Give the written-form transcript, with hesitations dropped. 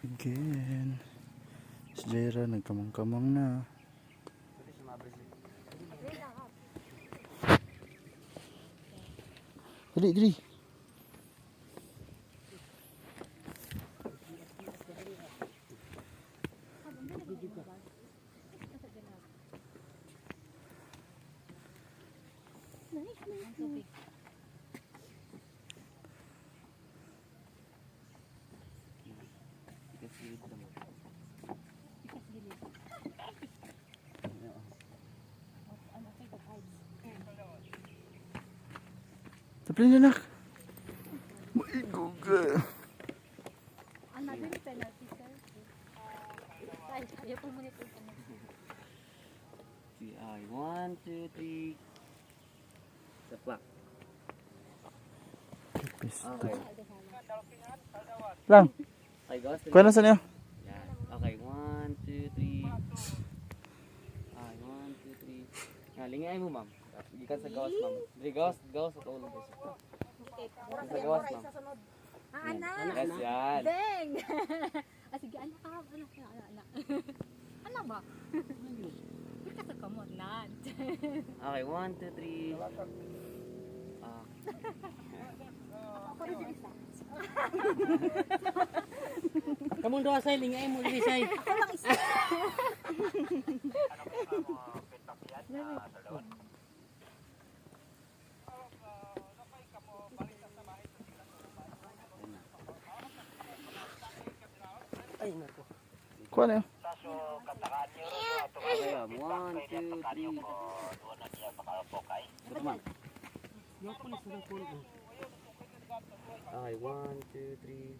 Again. Si Jaira nagkamang-kamang na. Dali, dali. Taplin na nak. My God. Another penalty, sir. Ay, ayaw po muna ito. CI, 1, 2, 3. Sa clock. Okay. Lang. Okay, guys. Kuya na sa niyo? Yan. Okay, 1, 2, 3. Okay, 1, 2, 3. Yan, lingay mo, ma'am. Gikan sa gawas, ma'am. Dili gawas sa tulog. Sa gawas, ma'am. Anak! Yes, yan. Deng! Sige, anak ka. Anak. Ano ba? Ika sa kamot na. Okay, 1, 2, 3. Ako rin yung isa. Kamu doa say lingay mo dili say. Ako lang isa. Ay nako. Kuha na yun. Okay, ma'am. 1, 2, 3. Good, ma'am. Yo pulis na ko. Okay, 1, 2, 3.